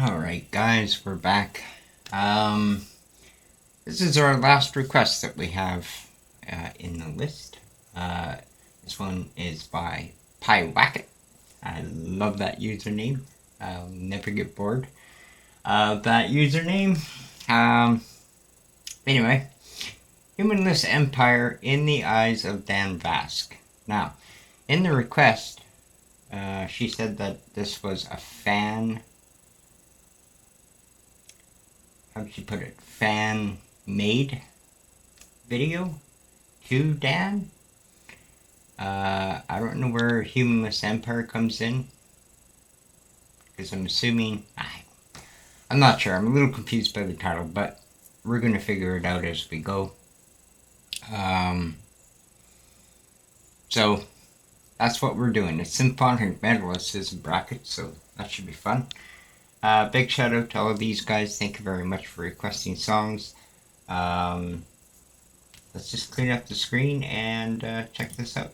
Alright guys, we're back. This is our last request that we have in the list. This one is by Piewacket. I love that username. I'll never get bored of that username. Anyway, Humanless Empire in the Eyes of Dan Vasc. Now, in the request, she said that this was a fan... how'd she put it? Fan-made video to Dan. I don't know where Humanless Empire comes in, because I'm assuming... I'm not sure. I'm a little confused by the title, but we're going to figure it out as we go. So, that's what we're doing. It's symphonic metal, it says in brackets, so that should be fun. Big shout out to all of these guys. Thank you very much for requesting songs. Let's just clean up the screen and check this out.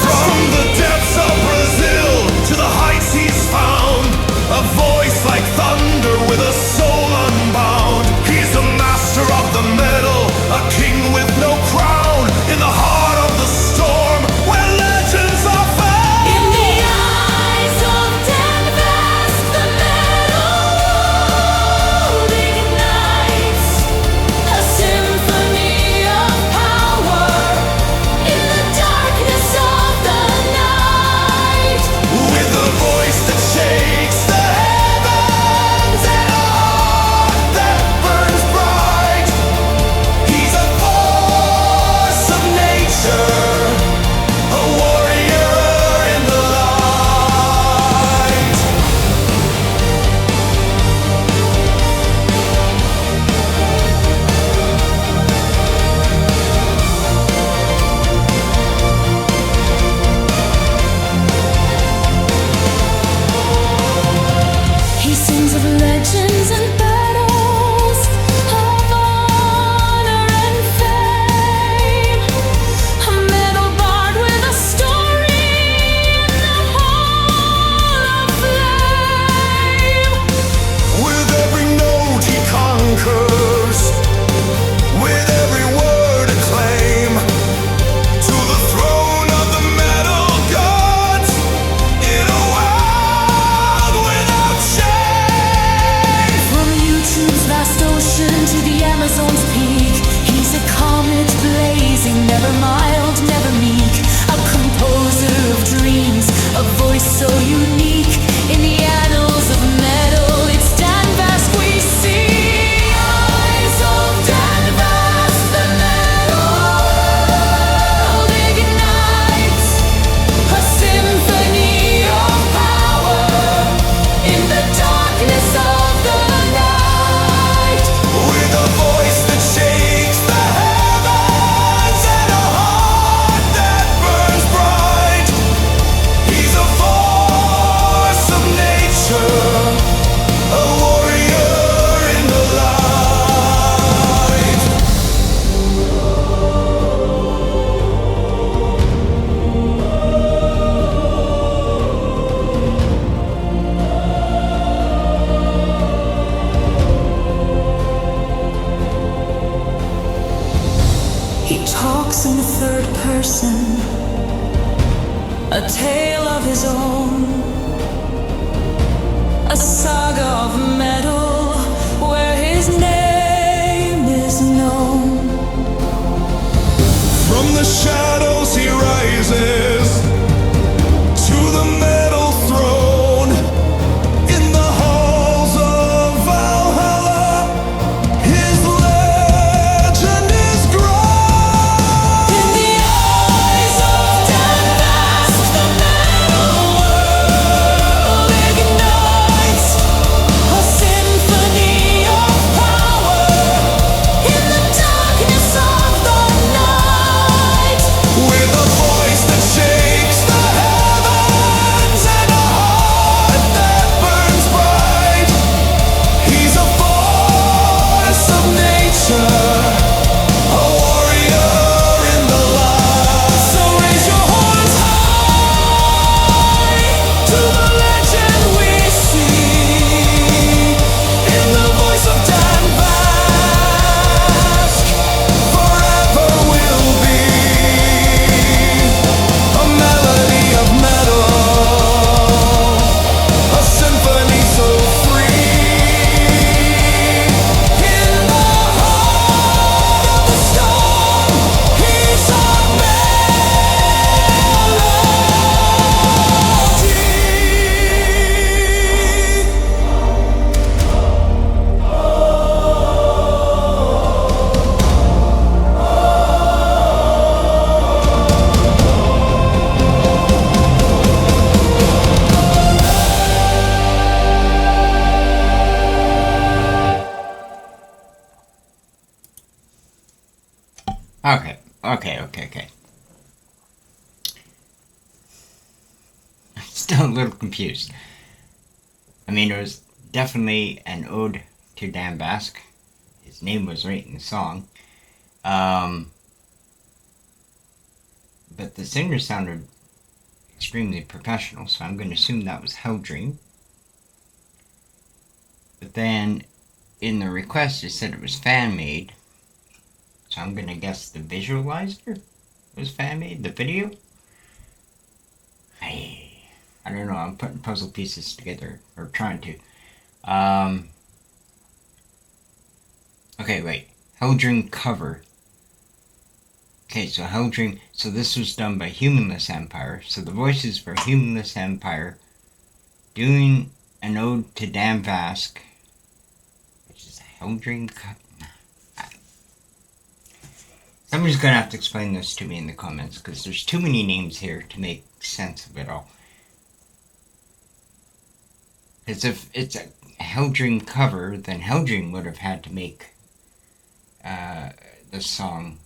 From the depths a tale of his own, a saga of metal where his name is known. From the shadows he rises to the metal throne. In the halls of Valhalla, his legend is grown. In the eyes of Vasc, the metal world ignites a symphony of power in the darkness of the night. With a voice that shakes the heavens and a heart that burns bright. He's a force of nature, a warrior in the light. So raise your horns high to the legend we see In the voice of Dan Vasc, forever will be a melody of metal, a symphony so free. In the heart of the storm, he's our Okay. I'm still a little confused. I mean, it was definitely an ode to Dan Vasc. His name was right in the song. But the singer sounded extremely professional, so I'm going to assume that was Helldream. But then in the request it said it was fan-made. So I'm going to guess the visualizer was fan-made, the video? I don't know, I'm putting puzzle pieces together, or trying to. Okay, wait. Helldream cover. Okay, so Helldream, so this was done by Humanless Empire. So the voices for Humanless Empire doing an ode to Dan Vasc, which is a Helldream cover. Somebody's going to have to explain this to me in the comments, because there's too many names here to make sense of it all. Because if it's a Helldream cover, then Helldream would have had to make the song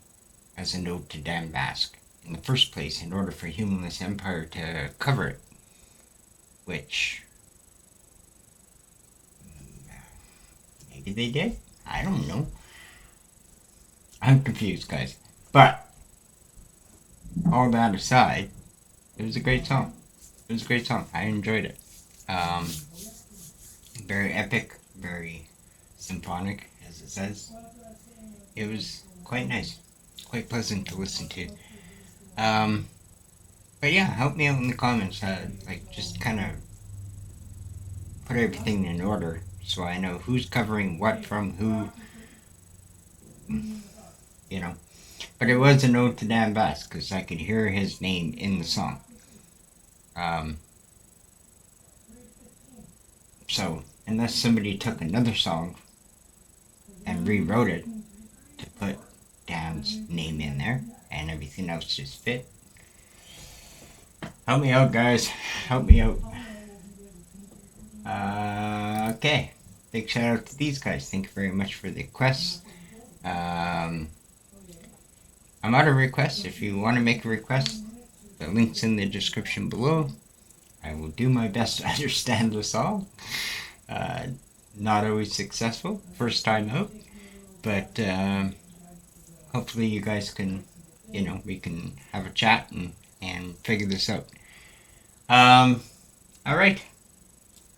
as a ode to Dan Vasc in the first place in order for Humanless Empire to cover it. Which maybe they did? I don't know. I'm confused, guys. But all that aside, it was a great song. It was a great song. I enjoyed it. Very epic, very symphonic, as it says. It was quite nice, quite pleasant to listen to. But yeah, help me out in the comments. Like, just kind of put everything in order so I know who's covering what from who. You know. But it was an ode to Dan Vasc because I could hear his name in the song. So, unless somebody took another song and rewrote it to put Dan's name in there and everything else just fit. Help me out, guys. Help me out. Okay. Big shout out to these guys. Thank you very much for the requests. I'm out of requests. If you want to make a request, the link's in the description below. I will do my best to understand this all. Not always successful, first time out, but hopefully you guys can, we can have a chat and figure this out. Alright,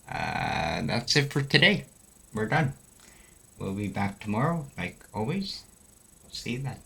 that's it for today. We're done. We'll be back tomorrow, like always. We'll see you then.